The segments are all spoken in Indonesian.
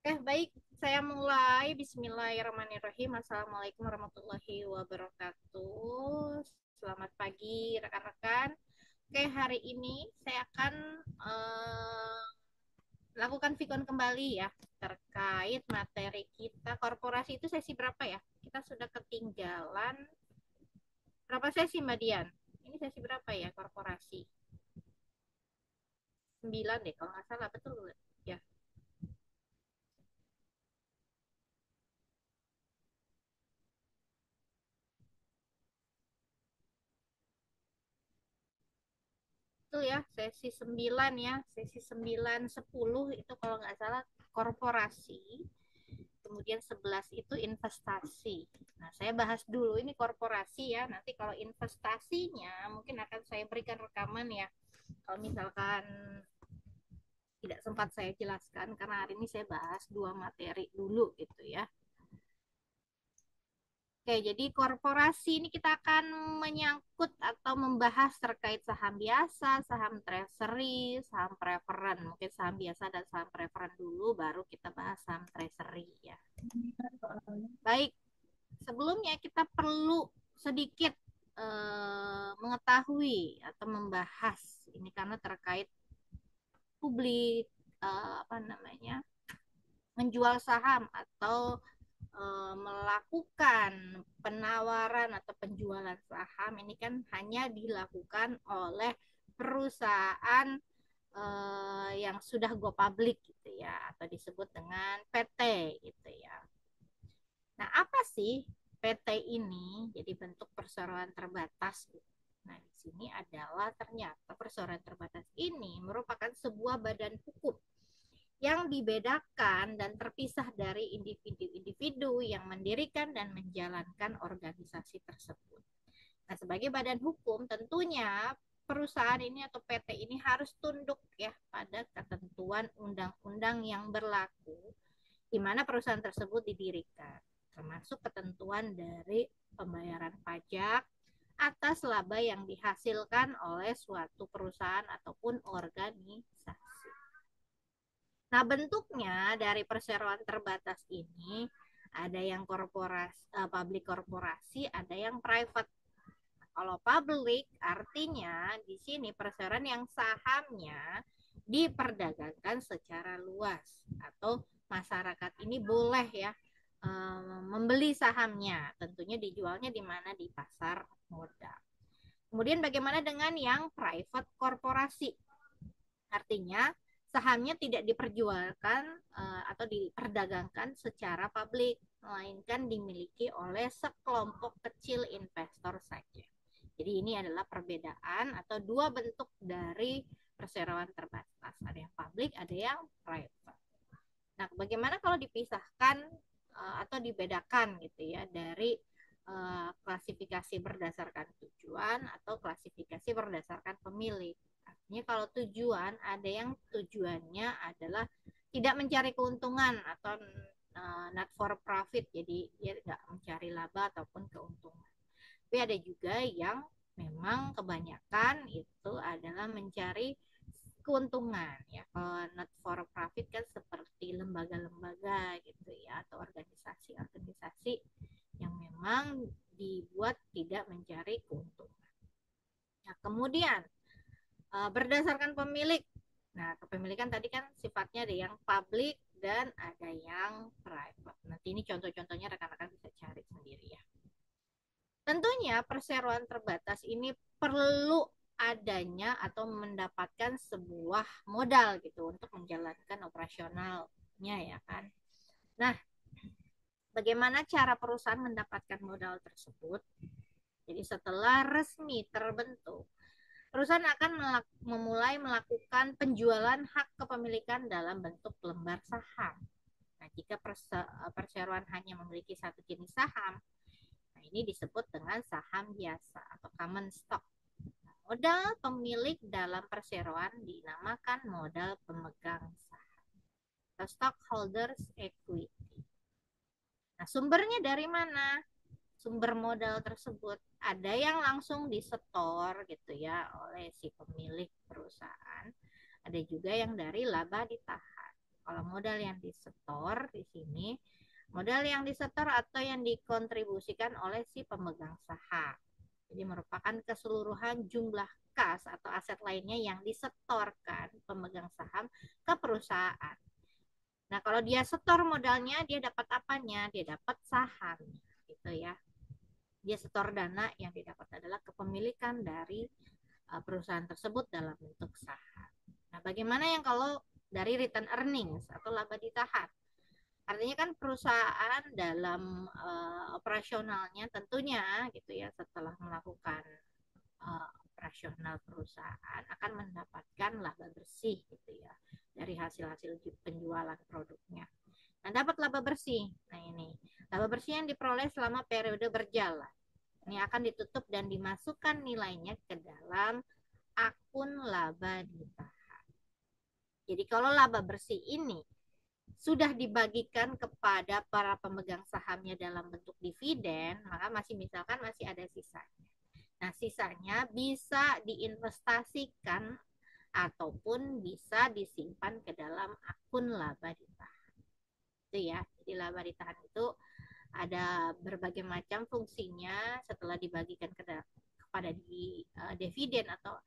Baik, saya mulai. Bismillahirrahmanirrahim. Assalamualaikum warahmatullahi wabarakatuh. Selamat pagi, rekan-rekan. Hari ini saya akan lakukan vikon kembali ya terkait materi kita. Korporasi itu sesi berapa ya? Kita sudah ketinggalan berapa sesi, Mbak Dian? Ini sesi berapa ya korporasi? 9 deh kalau nggak salah, betul ya. Itu ya, sesi 9 ya, sesi 9 10 itu kalau nggak salah korporasi. Kemudian 11 itu investasi. Nah, saya bahas dulu ini korporasi ya. Nanti kalau investasinya mungkin akan saya berikan rekaman ya. Kalau misalkan tidak sempat saya jelaskan karena hari ini saya bahas dua materi dulu gitu ya. Oke, jadi korporasi ini kita akan menyangkut atau membahas terkait saham biasa, saham treasury, saham preferen. Mungkin saham biasa dan saham preferen dulu, baru kita bahas saham treasury ya. Baik, sebelumnya kita perlu sedikit mengetahui atau membahas ini karena terkait publik, apa namanya, menjual saham atau melakukan penawaran atau penjualan saham ini kan hanya dilakukan oleh perusahaan yang sudah go public gitu ya, atau disebut dengan PT gitu ya. Nah, apa sih PT ini? Jadi bentuk perseroan terbatas. Nah, di sini adalah ternyata perseroan terbatas ini merupakan sebuah badan hukum yang dibedakan dan terpisah dari individu-individu yang mendirikan dan menjalankan organisasi tersebut. Nah, sebagai badan hukum, tentunya perusahaan ini atau PT ini harus tunduk ya pada ketentuan undang-undang yang berlaku di mana perusahaan tersebut didirikan, termasuk ketentuan dari pembayaran pajak atas laba yang dihasilkan oleh suatu perusahaan ataupun organisasi. Nah, bentuknya dari perseroan terbatas ini ada yang public korporasi, ada yang private. Kalau public artinya di sini perseroan yang sahamnya diperdagangkan secara luas atau masyarakat ini boleh ya membeli sahamnya. Tentunya dijualnya di mana, di pasar modal. Kemudian bagaimana dengan yang private korporasi? Artinya sahamnya tidak diperjualkan atau diperdagangkan secara publik, melainkan dimiliki oleh sekelompok kecil investor saja. Jadi ini adalah perbedaan atau dua bentuk dari perseroan terbatas. Ada yang publik, ada yang private. Nah, bagaimana kalau dipisahkan atau dibedakan gitu ya dari klasifikasi berdasarkan tujuan atau klasifikasi berdasarkan pemilik. Artinya kalau tujuan, ada yang tujuannya adalah tidak mencari keuntungan atau not for profit, jadi dia tidak mencari laba ataupun keuntungan. Tapi ada juga yang memang kebanyakan itu adalah mencari keuntungan ya. Kalau not for profit kan seperti lembaga-lembaga gitu ya, atau organisasi-organisasi yang memang dibuat tidak mencari keuntungan. Nah, kemudian berdasarkan pemilik. Nah, kepemilikan tadi kan sifatnya ada yang publik dan ada yang private. Nanti ini contoh-contohnya rekan-rekan bisa cari sendiri ya. Tentunya perseroan terbatas ini perlu adanya atau mendapatkan sebuah modal gitu untuk menjalankan operasionalnya ya kan. Nah, bagaimana cara perusahaan mendapatkan modal tersebut? Jadi setelah resmi terbentuk, perusahaan akan memulai melakukan penjualan hak kepemilikan dalam bentuk lembar saham. Nah, jika perseroan hanya memiliki satu jenis saham, nah ini disebut dengan saham biasa atau common stock. Nah, modal pemilik dalam perseroan dinamakan modal pemegang saham atau stockholders equity. Nah, sumbernya dari mana? Sumber modal tersebut ada yang langsung disetor gitu ya oleh si pemilik perusahaan, ada juga yang dari laba ditahan. Kalau modal yang disetor di sini, modal yang disetor atau yang dikontribusikan oleh si pemegang saham. Jadi merupakan keseluruhan jumlah kas atau aset lainnya yang disetorkan pemegang saham ke perusahaan. Nah, kalau dia setor modalnya, dia dapat apanya? Dia dapat saham, gitu ya. Dia setor dana, yang didapat adalah kepemilikan dari perusahaan tersebut dalam bentuk saham. Nah, bagaimana yang kalau dari return earnings atau laba ditahan? Artinya kan perusahaan dalam operasionalnya tentunya gitu ya, setelah melakukan operasional perusahaan akan mendapatkan laba bersih gitu ya dari hasil-hasil penjualan produknya. Nah, dapat laba bersih. Nah, ini laba bersih yang diperoleh selama periode berjalan. Ini akan ditutup dan dimasukkan nilainya ke dalam akun laba ditahan. Jadi kalau laba bersih ini sudah dibagikan kepada para pemegang sahamnya dalam bentuk dividen, maka masih ada sisanya. Nah, sisanya bisa diinvestasikan ataupun bisa disimpan ke dalam akun laba ditahan. Itu ya. Jadi laba ditahan itu ada berbagai macam fungsinya setelah dibagikan kepada dividen atau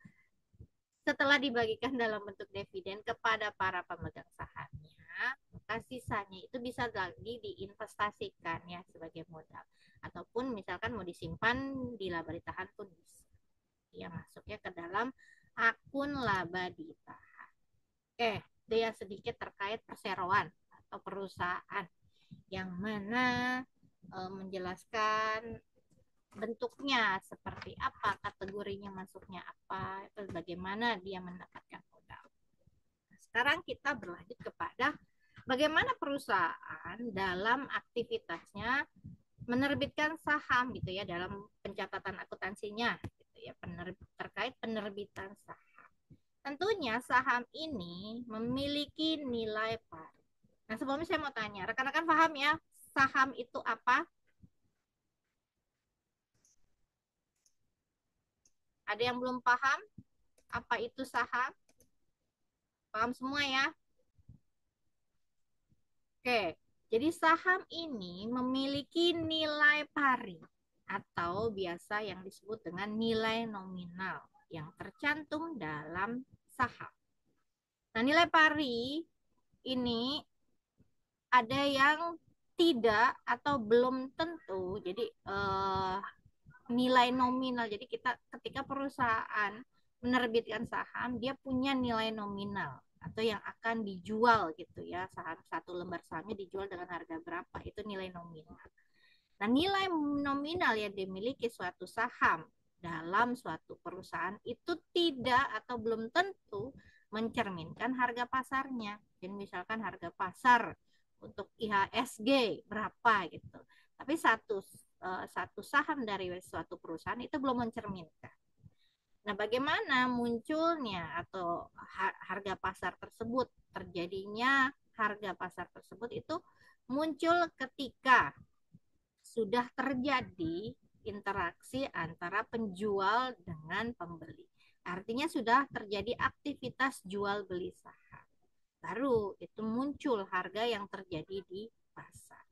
setelah dibagikan dalam bentuk dividen kepada para pemegang sahamnya, maka sisanya itu bisa lagi diinvestasikan ya sebagai modal ataupun misalkan mau disimpan di laba ditahan pun bisa. Ya masuknya ke dalam akun laba ditahan. Oke, itu ya sedikit terkait perseroan atau perusahaan yang mana menjelaskan bentuknya seperti apa, kategorinya masuknya apa, itu bagaimana dia mendapatkan modal. Sekarang kita berlanjut kepada bagaimana perusahaan dalam aktivitasnya menerbitkan saham gitu ya dalam pencatatan akuntansinya gitu ya, terkait penerbitan saham. Tentunya saham ini memiliki nilai pari. Nah, sebelumnya saya mau tanya, rekan-rekan paham ya, saham itu apa? Ada yang belum paham apa itu saham? Paham semua ya? Oke, jadi saham ini memiliki nilai pari atau biasa yang disebut dengan nilai nominal yang tercantum dalam saham. Nah, nilai pari ini ada yang tidak atau belum tentu. Jadi nilai nominal. Jadi kita ketika perusahaan menerbitkan saham, dia punya nilai nominal atau yang akan dijual gitu ya. Saham satu lembar sahamnya dijual dengan harga berapa? Itu nilai nominal. Nah, nilai nominal yang dimiliki suatu saham dalam suatu perusahaan itu tidak atau belum tentu mencerminkan harga pasarnya. Jadi misalkan harga pasar untuk IHSG berapa gitu. Tapi satu saham dari suatu perusahaan itu belum mencerminkan. Nah, bagaimana munculnya atau harga pasar tersebut, terjadinya harga pasar tersebut itu muncul ketika sudah terjadi interaksi antara penjual dengan pembeli. Artinya sudah terjadi aktivitas jual beli saham. Baru itu muncul harga yang terjadi di pasar.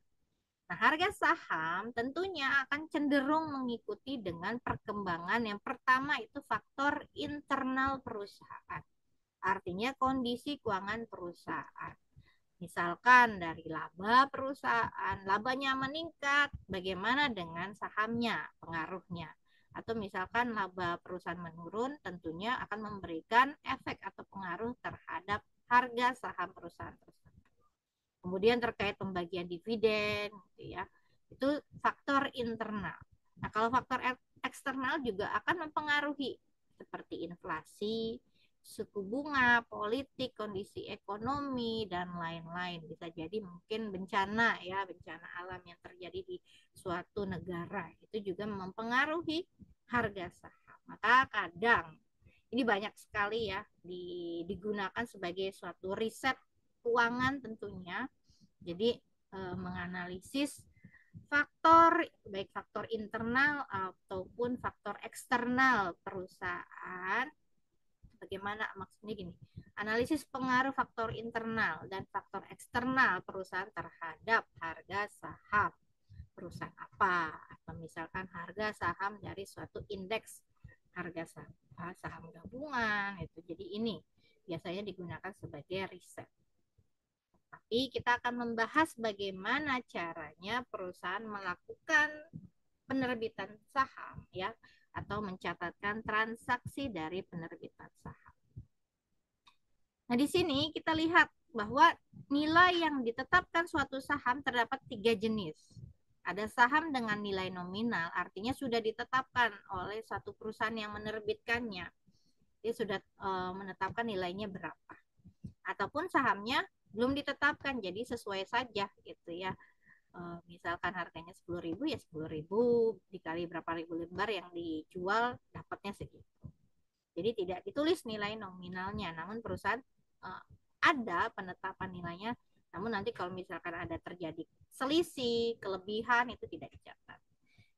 Nah, harga saham tentunya akan cenderung mengikuti dengan perkembangan yang pertama itu faktor internal perusahaan. Artinya kondisi keuangan perusahaan. Misalkan dari laba perusahaan, labanya meningkat, bagaimana dengan sahamnya, pengaruhnya. Atau misalkan laba perusahaan menurun, tentunya akan memberikan efek atau pengaruh terhadap harga saham perusahaan tersebut. Kemudian terkait pembagian dividen, gitu ya, itu faktor internal. Nah, kalau faktor eksternal juga akan mempengaruhi seperti inflasi, suku bunga, politik, kondisi ekonomi, dan lain-lain. Bisa jadi mungkin bencana ya, bencana alam yang terjadi di suatu negara. Itu juga mempengaruhi harga saham. Maka kadang, ini banyak sekali ya, digunakan sebagai suatu riset keuangan tentunya. Jadi menganalisis faktor, baik faktor internal ataupun faktor eksternal perusahaan Bagaimana maksudnya gini? Analisis pengaruh faktor internal dan faktor eksternal perusahaan terhadap harga saham perusahaan apa, atau misalkan harga saham dari suatu indeks harga saham gabungan itu. Jadi ini biasanya digunakan sebagai riset. Tapi kita akan membahas bagaimana caranya perusahaan melakukan penerbitan saham ya, atau mencatatkan transaksi dari penerbitan saham. Nah, di sini kita lihat bahwa nilai yang ditetapkan suatu saham terdapat 3 jenis. Ada saham dengan nilai nominal, artinya sudah ditetapkan oleh satu perusahaan yang menerbitkannya. Dia sudah menetapkan nilainya berapa. Ataupun sahamnya belum ditetapkan, jadi sesuai saja gitu ya. Misalkan harganya 10.000 ya 10.000 dikali berapa ribu lembar yang dijual dapatnya segitu. Jadi tidak ditulis nilai nominalnya, namun perusahaan ada penetapan nilainya, namun nanti kalau misalkan ada terjadi selisih, kelebihan itu tidak dicatat.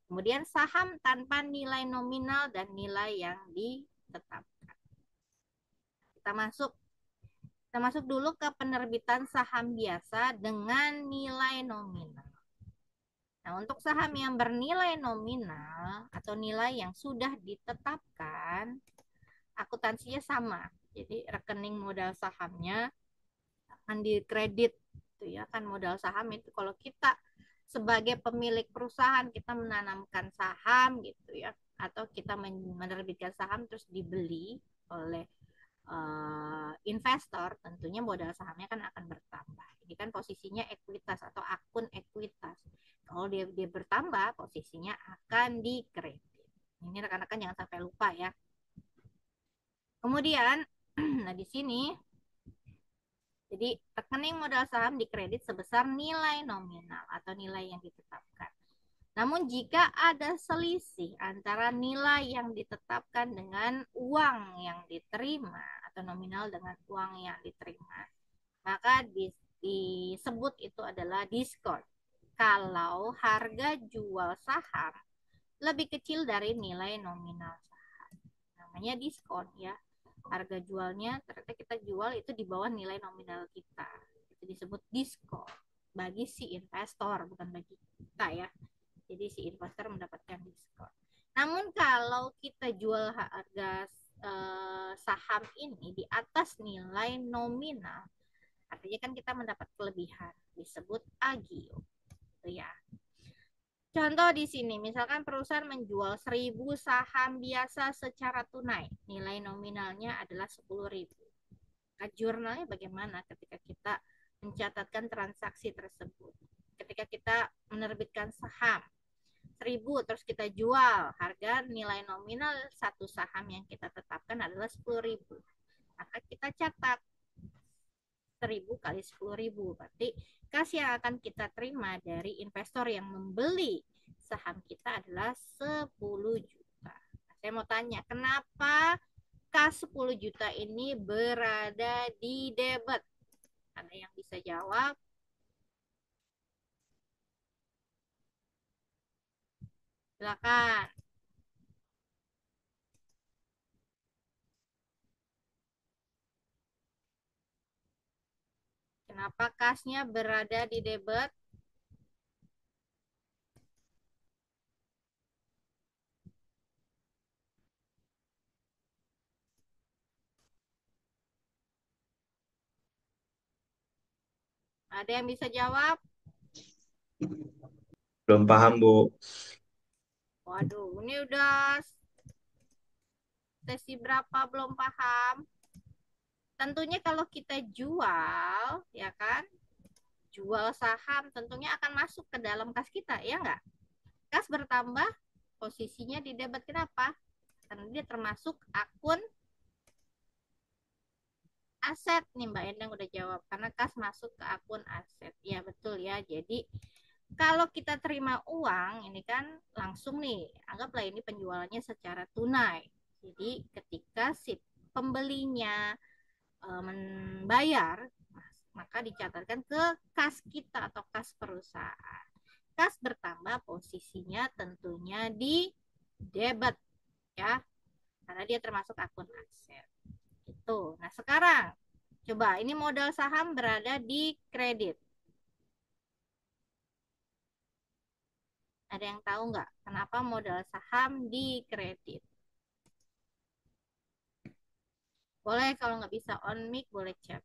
Kemudian saham tanpa nilai nominal dan nilai yang ditetapkan. Kita masuk dulu ke penerbitan saham biasa dengan nilai nominal. Nah, untuk saham yang bernilai nominal atau nilai yang sudah ditetapkan, akuntansinya sama. Jadi rekening modal sahamnya akan dikredit gitu ya. Kan modal saham itu kalau kita sebagai pemilik perusahaan kita menanamkan saham gitu ya, atau kita menerbitkan saham terus dibeli oleh investor, tentunya modal sahamnya kan akan bertambah. Ini kan posisinya ekuitas atau akun ekuitas. Kalau dia bertambah, posisinya akan dikredit. Ini rekan-rekan jangan sampai lupa ya. Kemudian, nah di sini, jadi rekening modal saham dikredit sebesar nilai nominal atau nilai yang ditetapkan. Namun jika ada selisih antara nilai yang ditetapkan dengan uang yang diterima atau nominal dengan uang yang diterima, maka disebut itu adalah diskon. Kalau harga jual saham lebih kecil dari nilai nominal saham, namanya diskon ya. Harga jualnya ternyata kita jual itu di bawah nilai nominal kita, itu disebut diskon bagi si investor, bukan bagi kita ya. Jadi si investor mendapatkan diskon. Namun kalau kita jual harga saham ini di atas nilai nominal, artinya kan kita mendapat kelebihan, disebut agio. Gitu ya. Contoh di sini, misalkan perusahaan menjual 1.000 saham biasa secara tunai, nilai nominalnya adalah 10.000. Nah, jurnalnya bagaimana ketika kita mencatatkan transaksi tersebut? Ketika kita menerbitkan saham 1.000 terus kita jual, harga nilai nominal satu saham yang kita tetapkan adalah 10.000. Maka kita catat 1.000 kali 10.000, berarti kas yang akan kita terima dari investor yang membeli saham kita adalah 10 juta. Nah, saya mau tanya, kenapa kas 10 juta ini berada di debit? Ada yang bisa jawab? Silakan. Kenapa kasnya berada di debit? Ada yang bisa jawab? Belum paham, Bu. Waduh, ini udah sesi berapa belum paham? Tentunya kalau kita jual, ya kan, jual saham tentunya akan masuk ke dalam kas kita, ya enggak? Kas bertambah, posisinya di debit. Kenapa? Karena dia termasuk akun aset nih, Mbak Endang udah jawab. Karena kas masuk ke akun aset. Ya betul ya. Jadi kalau kita terima uang, ini kan langsung nih, anggaplah ini penjualannya secara tunai. Jadi ketika si pembelinya membayar, maka dicatatkan ke kas kita atau kas perusahaan. Kas bertambah, posisinya tentunya di debit ya, karena dia termasuk akun aset. Itu. Nah, sekarang coba ini modal saham berada di kredit. Ada yang tahu nggak kenapa modal saham di kredit? Boleh kalau nggak bisa on mic boleh chat.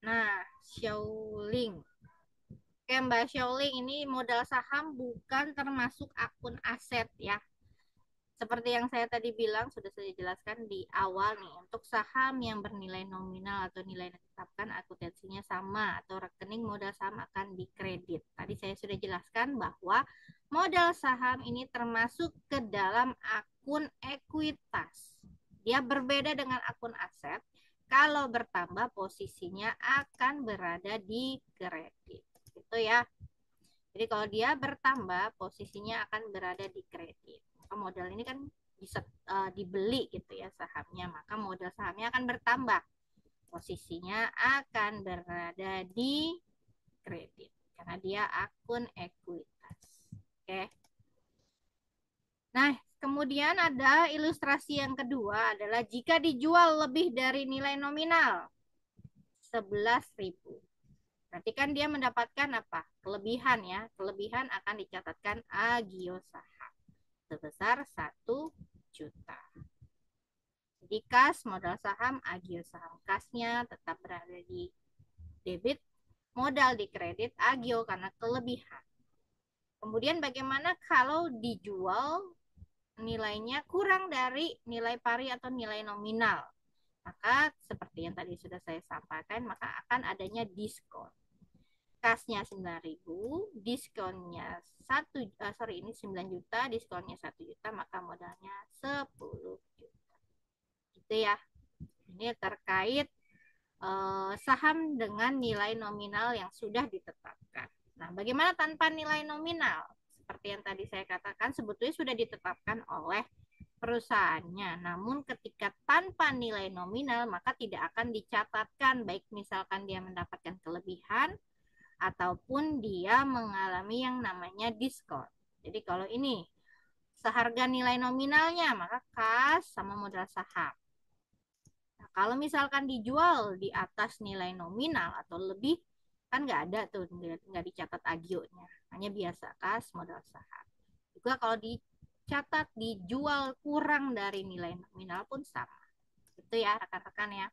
Nah, Xiaoling. Oke, Mbak Xiaoling, ini modal saham bukan termasuk akun aset ya. Seperti yang saya tadi bilang, sudah saya jelaskan di awal nih, untuk saham yang bernilai nominal atau nilai ditetapkan akuntansinya sama atau rekening modal saham akan dikredit. Tadi saya sudah jelaskan bahwa modal saham ini termasuk ke dalam akun ekuitas. Dia berbeda dengan akun aset. Kalau bertambah posisinya akan berada di kredit. Gitu ya. Jadi kalau dia bertambah, posisinya akan berada di kredit. Maka modal ini kan bisa dibeli gitu ya sahamnya, maka modal sahamnya akan bertambah. Posisinya akan berada di kredit karena dia akun ekuitas. Oke. Nah, kemudian ada ilustrasi yang kedua adalah jika dijual lebih dari nilai nominal 11.000. Berarti kan dia mendapatkan apa? Kelebihan ya. Kelebihan akan dicatatkan agio saham sebesar 1 juta. Jadi kas modal saham, agio saham. Kasnya tetap berada di debit, modal di kredit, agio karena kelebihan. Kemudian bagaimana kalau dijual nilainya kurang dari nilai pari atau nilai nominal? Maka seperti yang tadi sudah saya sampaikan, maka akan adanya diskon. Kasnya 9.000, diskonnya ini 9 juta, diskonnya 1 juta, maka modalnya 10 juta. Gitu ya. Ini terkait saham dengan nilai nominal yang sudah ditetapkan. Nah, bagaimana tanpa nilai nominal? Seperti yang tadi saya katakan, sebetulnya sudah ditetapkan oleh perusahaannya. Namun ketika tanpa nilai nominal, maka tidak akan dicatatkan, baik misalkan dia mendapatkan kelebihan ataupun dia mengalami yang namanya diskon. Jadi kalau ini seharga nilai nominalnya, maka kas sama modal saham. Nah, kalau misalkan dijual di atas nilai nominal atau lebih, kan nggak ada tuh, nggak dicatat agionya. Hanya biasa kas modal saham. Juga kalau dicatat dijual kurang dari nilai nominal pun sama. Itu ya rekan-rekan ya.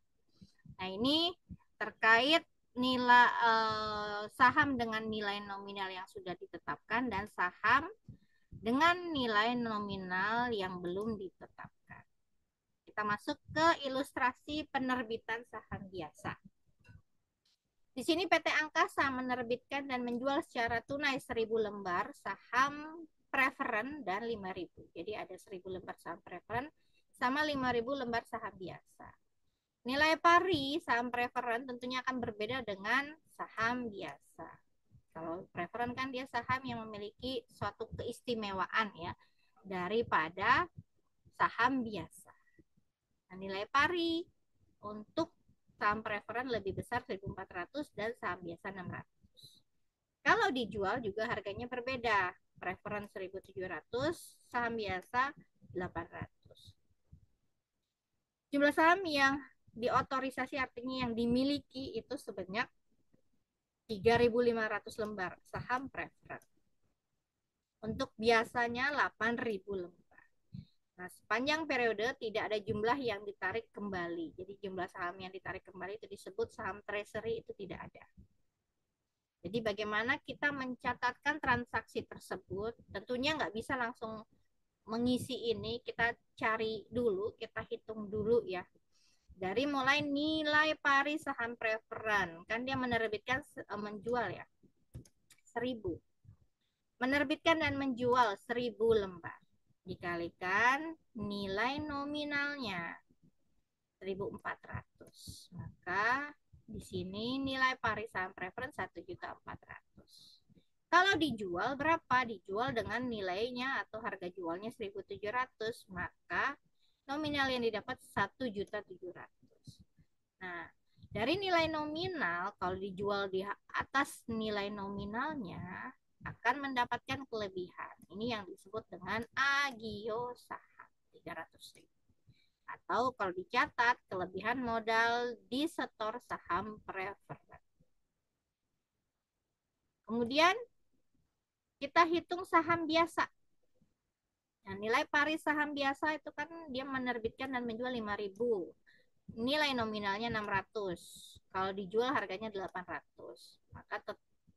Nah ini terkait nilai saham dengan nilai nominal yang sudah ditetapkan dan saham dengan nilai nominal yang belum ditetapkan. Kita masuk ke ilustrasi penerbitan saham biasa. Di sini PT Angkasa menerbitkan dan menjual secara tunai 1.000 lembar saham preferen dan 5.000. Jadi ada 1.000 lembar saham preferen sama 5.000 lembar saham biasa. Nilai pari saham preferen tentunya akan berbeda dengan saham biasa. Kalau preferen kan dia saham yang memiliki suatu keistimewaan ya daripada saham biasa. Nah, nilai pari untuk saham preferen lebih besar 1.400 dan saham biasa 600. Kalau dijual juga harganya berbeda. Preferen 1.700, saham biasa 800. Jumlah saham yang diotorisasi artinya yang dimiliki itu sebanyak 3.500 lembar saham preferen. Untuk biasanya 8.000 lembar. Nah, sepanjang periode tidak ada jumlah yang ditarik kembali. Jadi jumlah saham yang ditarik kembali itu disebut saham treasury, itu tidak ada. Jadi bagaimana kita mencatatkan transaksi tersebut? Tentunya nggak bisa langsung mengisi ini, kita cari dulu, kita hitung dulu ya. Dari mulai nilai pari saham preferen, kan dia menerbitkan menjual ya 1.000. Menerbitkan dan menjual 1.000 lembar. Dikalikan nilai nominalnya 1.400. Maka di sini nilai pari saham preferen 1.400.000. Kalau dijual berapa? Dijual dengan nilainya atau harga jualnya 1.700, maka nominal yang didapat 1.700.000. Nah, Dari nilai nominal, kalau dijual di atas nilai nominalnya, akan mendapatkan kelebihan. Ini yang disebut dengan agio saham 300.000. Atau kalau dicatat, kelebihan modal di setor saham preferred. Kemudian kita hitung saham biasa. Nah, nilai pari saham biasa itu kan dia menerbitkan dan menjual 5.000. Nilai nominalnya 600. Kalau dijual harganya 800. Maka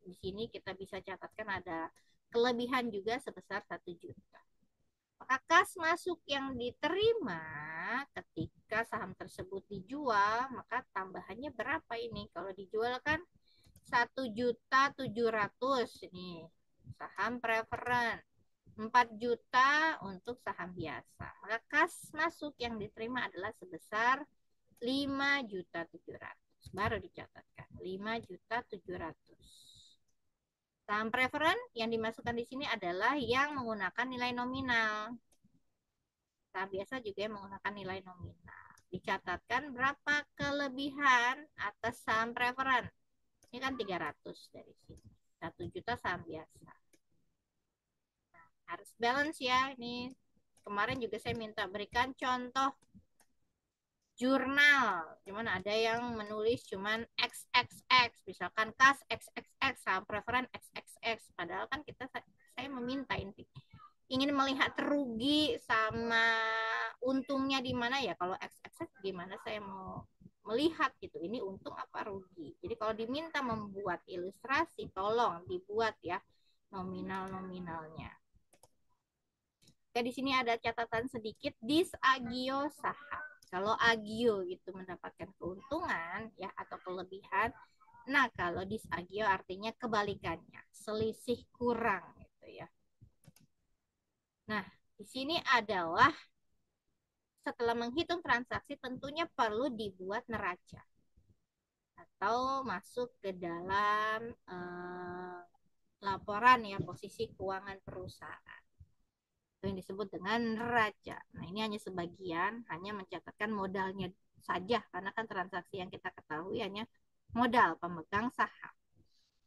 di sini kita bisa catatkan ada kelebihan juga sebesar 1 juta. Maka kas masuk yang diterima ketika saham tersebut dijual, maka tambahannya berapa ini? Kalau dijual kan 1.700.000 ini saham preferen, 4 juta untuk saham biasa. Maka kas masuk yang diterima adalah sebesar 5.700.000. Baru dicatatkan 5.700.000. Saham preferen yang dimasukkan di sini adalah yang menggunakan nilai nominal. Saham biasa juga yang menggunakan nilai nominal. Dicatatkan berapa kelebihan atas saham preferen. Ini kan 300 dari sini. 1 juta saham biasa. Nah, harus balance ya. Ini kemarin juga saya minta berikan contoh jurnal. Cuman ada yang menulis cuman XXX. Misalkan kas XXX, saham preferen XXX. Padahal kan saya meminta inti ingin melihat rugi sama untungnya di mana ya. Kalau XXX gimana saya mau melihat gitu, ini untung apa rugi. Jadi kalau diminta membuat ilustrasi, tolong dibuat ya nominal-nominalnya. Oke, di sini ada catatan sedikit disagio saham. Kalau agio gitu mendapatkan keuntungan ya atau kelebihan. Nah, kalau disagio artinya kebalikannya, selisih kurang gitu ya. Nah, di sini adalah setelah menghitung transaksi tentunya perlu dibuat neraca atau masuk ke dalam laporan ya posisi keuangan perusahaan. Itu yang disebut dengan neraca. Nah, ini hanya sebagian, hanya mencatatkan modalnya saja karena kan transaksi yang kita ketahui hanya modal pemegang saham.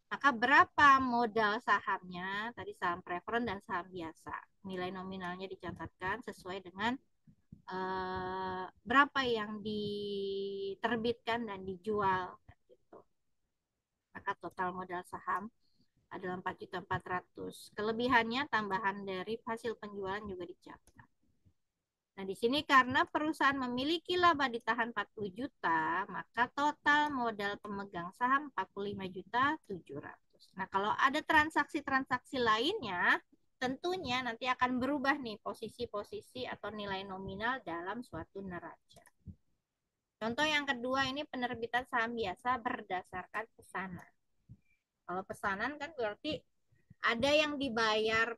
Maka berapa modal sahamnya? Tadi saham preferen dan saham biasa. Nilai nominalnya dicatatkan sesuai dengan berapa yang diterbitkan dan dijual gitu. Maka total modal saham adalah 4.400.000. Kelebihannya tambahan dari hasil penjualan juga dicatat. Nah, di sini karena perusahaan memiliki laba ditahan 40 juta, maka total modal pemegang saham 45.700.000. Nah, kalau ada transaksi-transaksi lainnya, tentunya nanti akan berubah nih posisi-posisi atau nilai nominal dalam suatu neraca. Contoh yang kedua ini penerbitan saham biasa berdasarkan pesanan. Kalau pesanan kan berarti ada yang dibayar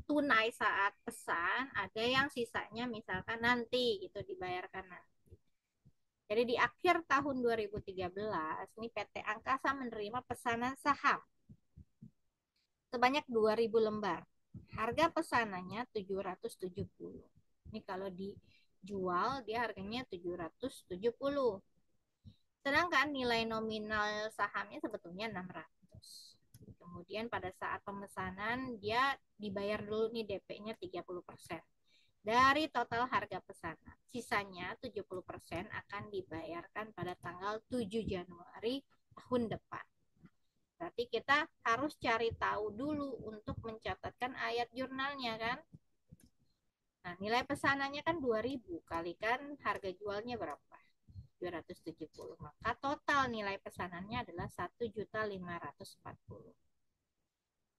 tunai saat pesan, ada yang sisanya misalkan nanti gitu dibayarkan nanti. Jadi di akhir tahun 2013 ini PT Angkasa menerima pesanan saham sebanyak 2.000 lembar. Harga pesanannya 770. Ini kalau dijual dia harganya 770. Sedangkan nilai nominal sahamnya sebetulnya 600. Kemudian pada saat pemesanan dia dibayar dulu nih DP-nya 30% dari total harga pesanan. Sisanya 70% akan dibayarkan pada tanggal 7 Januari tahun depan. Berarti kita harus cari tahu dulu untuk mencatatkan ayat jurnalnya kan. Nah, nilai pesanannya kan 2.000 kalikan harga jualnya berapa? 270. Maka total nilai pesanannya adalah 1.540.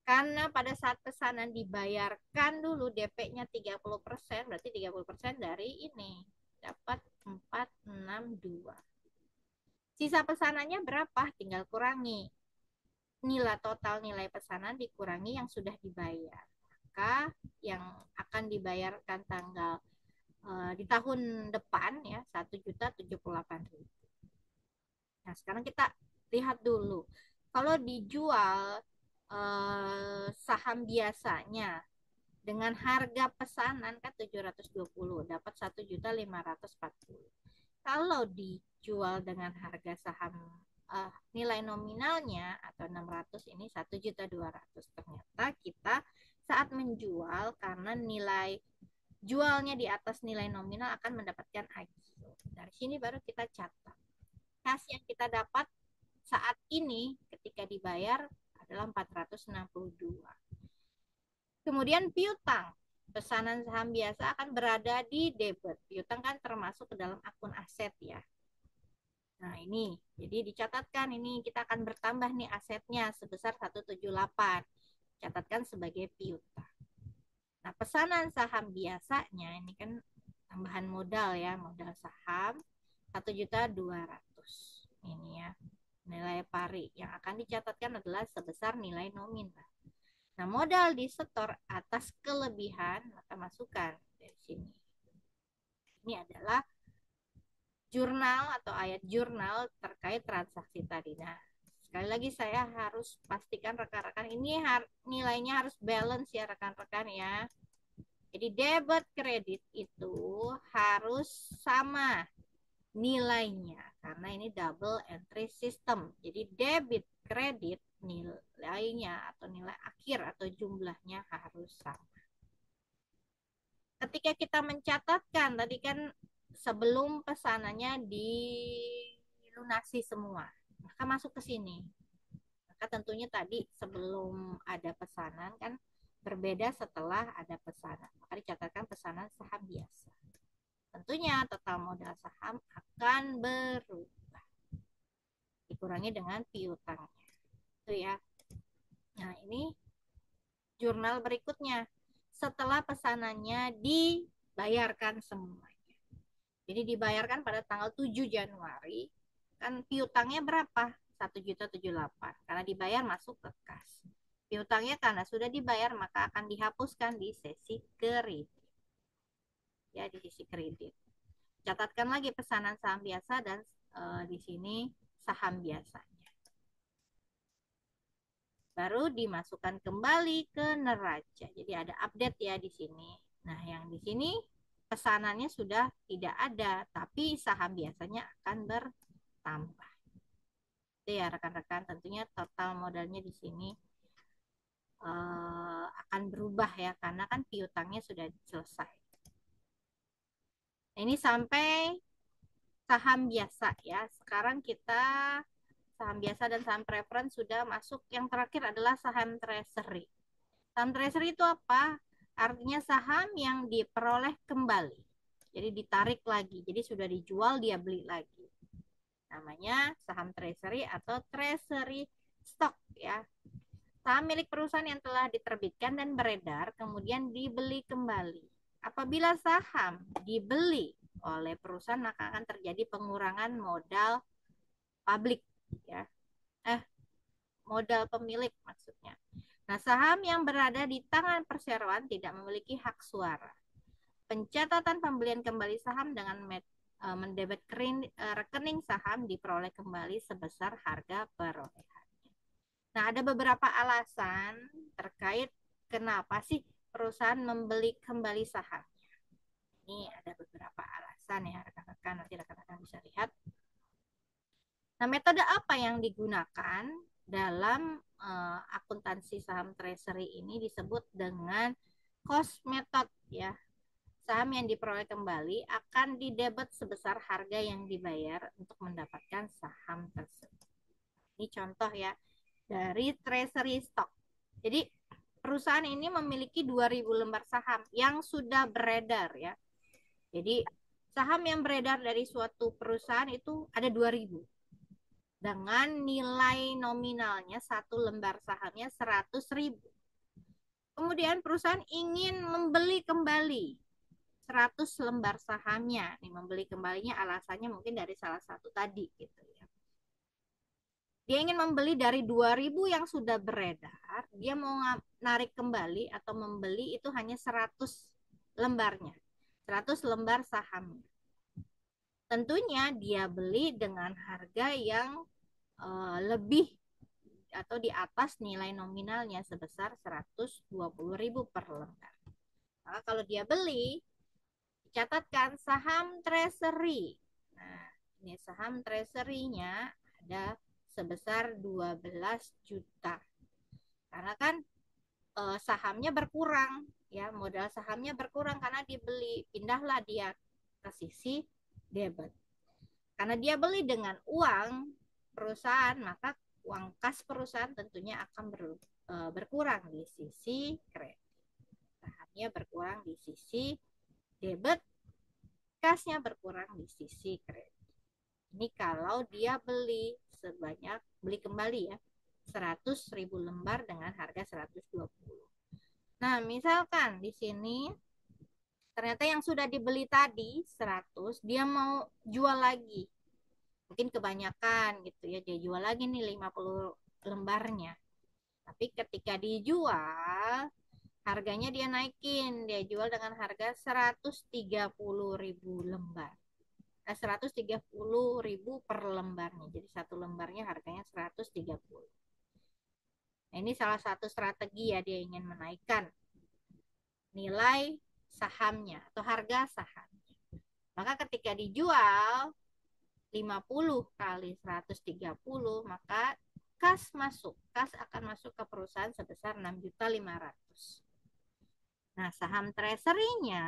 Karena pada saat pesanan dibayarkan dulu DP-nya 30%, berarti 30% dari ini dapat 462. Sisa pesanannya berapa? Tinggal kurangi. Nilai total nilai pesanan dikurangi yang sudah dibayar. Maka yang akan dibayarkan tanggal di tahun depan ya 1.078.000. Nah, sekarang kita lihat dulu. Kalau dijual saham biasanya dengan harga pesanan kan 720 dapat 1.540. kalau dijual dengan harga saham nilai nominalnya atau 600 ini 1.200.000. Ternyata kita saat menjual karena nilai jualnya di atas nilai nominal akan mendapatkan agio. Dari sini baru kita catat. Kas yang kita dapat saat ini ketika dibayar adalah 462. Kemudian piutang. Pesanan saham biasa akan berada di debit. Piutang kan termasuk ke dalam akun aset ya. Nah ini, jadi dicatatkan ini kita akan bertambah nih asetnya sebesar 178. Catatkan sebagai piutang. Nah pesanan saham biasanya ini kan tambahan modal ya, modal saham 1.200.000. Ini ya, nilai pari yang akan dicatatkan adalah sebesar nilai nominal. Nah, modal disetor atas kelebihan, maka masukkan dari sini. Ini adalah jurnal atau ayat jurnal terkait transaksi tadi. Nah, sekali lagi saya harus pastikan rekan-rekan ini nilainya harus balance ya rekan-rekan ya. Jadi debit kredit itu harus sama nilainya karena ini double entry system. Jadi debit kredit nilainya atau nilai akhir atau jumlahnya harus sama. Ketika kita mencatatkan tadi kan sebelum pesanannya dilunasi semua, maka masuk ke sini. Maka tentunya tadi sebelum ada pesanan kan berbeda setelah ada pesanan. Maka dicatatkan pesanan saham biasa. Tentunya total modal saham akan berubah. Dikurangi dengan piutangnya. Itu ya. Nah, ini jurnal berikutnya. Setelah pesanannya dibayarkan semuanya. Jadi dibayarkan pada tanggal 7 Januari. Kan piutangnya berapa? 1.078. Karena dibayar masuk ke kas. Piutangnya karena sudah dibayar maka akan dihapuskan di sesi kredit. Ya, di sisi kredit. Catatkan lagi pesanan saham biasa dan di sini saham biasanya. Baru dimasukkan kembali ke neraca. Jadi ada update ya di sini. Nah, yang di sini pesanannya sudah tidak ada, tapi saham biasanya akan bertambah. Itu ya rekan-rekan, tentunya total modalnya di sini akan berubah ya, karena kan piutangnya sudah selesai. Ini sampai saham biasa ya. Sekarang kita saham biasa dan saham preference sudah masuk. Yang terakhir adalah saham treasury. Saham treasury itu apa? Artinya saham yang diperoleh kembali. Jadi ditarik lagi. Jadi sudah dijual, dia beli lagi. Namanya saham treasury atau treasury stock ya. Saham milik perusahaan yang telah diterbitkan dan beredar kemudian dibeli kembali. Apabila saham dibeli oleh perusahaan maka akan terjadi pengurangan modal publik ya. Modal pemilik maksudnya. Nah, saham yang berada di tangan perseroan tidak memiliki hak suara. Pencatatan pembelian kembali saham dengan mendebet rekening saham diperoleh kembali sebesar harga perolehannya. Nah, ada beberapa alasan terkait kenapa sih perusahaan membeli kembali sahamnya. Ini ada beberapa alasan ya rekan-rekan, nanti rekan-rekan bisa lihat. Nah, metode apa yang digunakan dalam akuntansi saham treasury ini disebut dengan cost method ya. Saham yang diperoleh kembali akan didebet sebesar harga yang dibayar untuk mendapatkan saham tersebut. Ini contoh ya dari treasury stock. Jadi perusahaan ini memiliki 2.000 lembar saham yang sudah beredar ya. Jadi saham yang beredar dari suatu perusahaan itu ada 2.000 dengan nilai nominalnya satu lembar sahamnya 100.000. Kemudian perusahaan ingin membeli kembali 100 lembar sahamnya. Nih membeli kembalinya alasannya mungkin dari salah satu tadi gitu ya. Dia ingin membeli dari 2.000 yang sudah beredar, dia mau narik kembali atau membeli itu hanya 100 lembarnya. 100 lembar sahamnya. Tentunya dia beli dengan harga yang lebih atau di atas nilai nominalnya sebesar 120.000 per lembar. Maka kalau dia beli, catatkan saham treasury. Nah, ini saham treasury-nya ada sebesar 12 juta. Karena kan sahamnya berkurang, ya, modal sahamnya berkurang karena dibeli. Pindahlah dia ke sisi debit. Karena dia beli dengan uang perusahaan, maka uang kas perusahaan tentunya akan berkurang di sisi kredit. Sahamnya berkurang di sisi debit, kasnya berkurang di sisi kredit. Ini kalau dia beli kembali ya, 100.000 lembar dengan harga 120. Nah, misalkan di sini ternyata yang sudah dibeli tadi 100, dia mau jual lagi. Mungkin kebanyakan gitu ya, dia jual lagi nih 50 lembarnya. Tapi ketika dijual, harganya dia naikin, dia jual dengan harga 130.000 lembar. 130.000 per lembarnya. Jadi satu lembarnya harganya 130. Nah, ini salah satu strategi ya, dia ingin menaikkan nilai sahamnya atau harga sahamnya. Maka ketika dijual 50 kali 130, maka kas akan masuk ke perusahaan sebesar 6.500.000. Nah, saham treasury-nya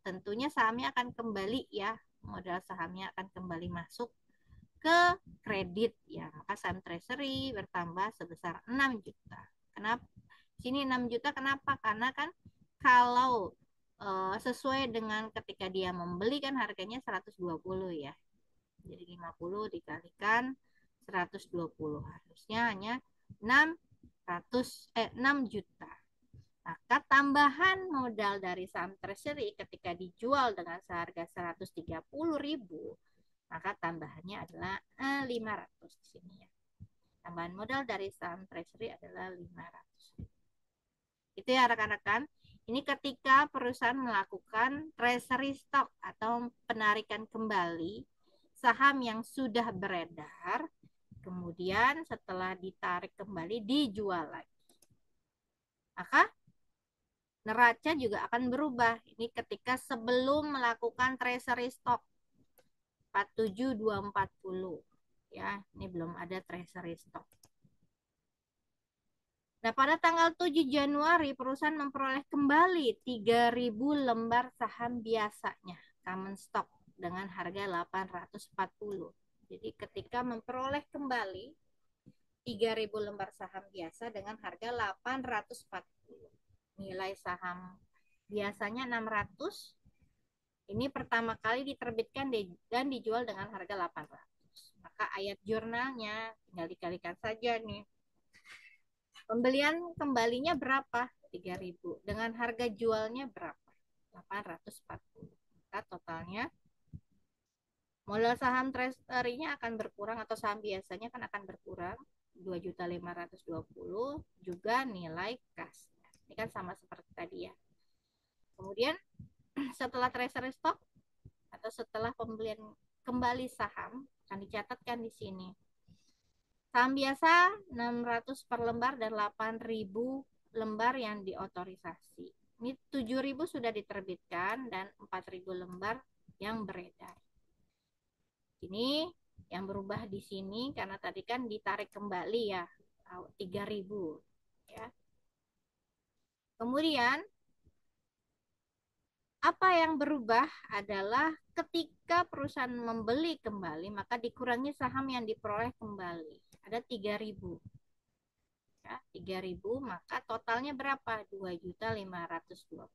tentunya sahamnya akan kembali ya, modal sahamnya akan kembali masuk ke kredit ya, maka saham treasury bertambah sebesar 6 juta. Kenapa? Sini 6 juta kenapa? Karena kan kalau sesuai dengan ketika dia membeli kan harganya 120 ya. Jadi 50 dikalikan 120, harusnya hanya 6 juta. Maka tambahan modal dari saham treasury ketika dijual dengan seharga 130.000, maka tambahannya adalah 500 di sini ya. Tambahan modal dari saham treasury adalah 500. Itu ya rekan-rekan. Ini ketika perusahaan melakukan treasury stock atau penarikan kembali saham yang sudah beredar, kemudian setelah ditarik kembali dijual lagi. Maka neraca juga akan berubah. Ini ketika sebelum melakukan treasury stock 47240 ya, ini belum ada treasury stock. Nah, pada tanggal 7 Januari perusahaan memperoleh kembali 3.000 lembar saham biasanya, common stock dengan harga 840. Jadi ketika memperoleh kembali 3.000 lembar saham biasa dengan harga 840. Nilai saham biasanya 600. Ini pertama kali diterbitkan dan dijual dengan harga 800. Maka ayat jurnalnya tinggal dikalikan saja nih. Pembelian kembalinya berapa? 3.000. Dengan harga jualnya berapa? 840. Maka totalnya modal saham treasury-nya akan berkurang atau saham biasanya kan akan berkurang 2.520 juga nilai kas. Ini kan sama seperti tadi ya. Kemudian setelah treasury stock atau setelah pembelian kembali saham akan dicatatkan di sini. Saham biasa 600 per lembar dan 8.000 lembar yang diotorisasi. Ini 7.000 sudah diterbitkan dan 4.000 lembar yang beredar. Ini yang berubah di sini karena tadi kan ditarik kembali ya 3.000 ya. Kemudian apa yang berubah adalah ketika perusahaan membeli kembali maka dikurangi saham yang diperoleh kembali. Ada 3.000. Ya, 3.000 maka totalnya berapa? 2.520.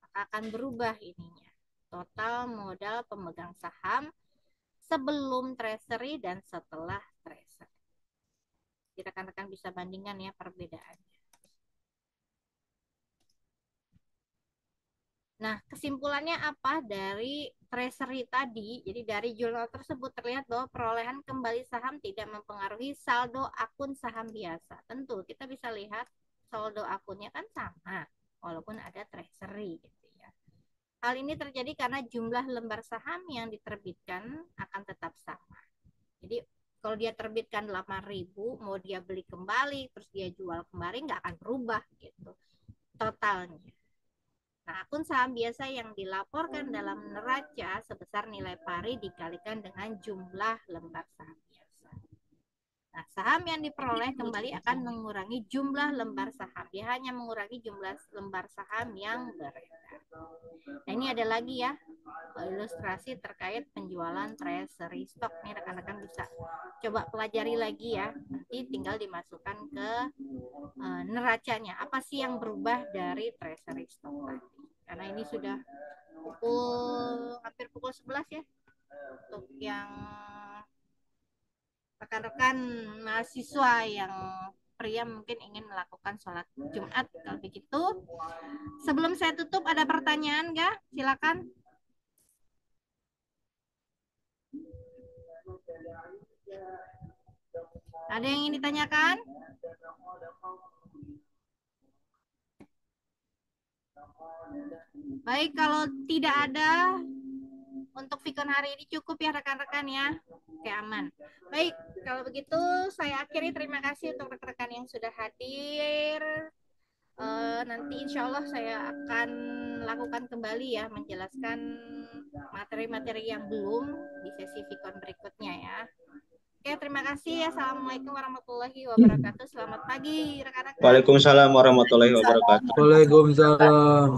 Maka akan berubah ininya. Total modal pemegang saham sebelum treasury dan setelah treasury. Rekan-rekan bisa bandingkan ya perbedaannya. Nah, kesimpulannya apa dari treasury tadi? Jadi dari jurnal tersebut terlihat bahwa perolehan kembali saham tidak mempengaruhi saldo akun saham biasa. Tentu kita bisa lihat saldo akunnya kan sama, walaupun ada treasury gitu ya. Hal ini terjadi karena jumlah lembar saham yang diterbitkan akan tetap sama. Jadi kalau dia terbitkan 8.000, mau dia beli kembali, terus dia jual kembali, nggak akan berubah gitu totalnya. Nah, akun saham biasa yang dilaporkan dalam neraca sebesar nilai pari dikalikan dengan jumlah lembar saham biasa. Nah, saham yang diperoleh kembali akan mengurangi jumlah lembar saham. Dia hanya mengurangi jumlah lembar saham yang beredar. Nah, ini ada lagi ya ilustrasi terkait penjualan treasury stock. Nih rekan-rekan bisa coba pelajari lagi ya. Nanti tinggal dimasukkan ke neracanya. Apa sih yang berubah dari treasury stock tadi? Karena ini sudah hampir pukul 11 ya. Untuk yang rekan-rekan mahasiswa yang pria mungkin ingin melakukan sholat Jumat. Kalau begitu, sebelum saya tutup ada pertanyaan nggak? Silakan. Ada yang ingin ditanyakan? Baik, kalau tidak ada, untuk Vicon hari ini cukup ya rekan-rekan ya. Oke, aman. Baik, kalau begitu saya akhiri. Terima kasih untuk rekan-rekan yang sudah hadir. Nanti insya Allah saya akan lakukan kembali ya, menjelaskan materi-materi yang belum di sesi Vicon berikutnya ya. Oke, terima kasih. Assalamualaikum warahmatullahi wabarakatuh. Selamat pagi rekan-rekan. Waalaikumsalam warahmatullahi wabarakatuh. Waalaikumsalam.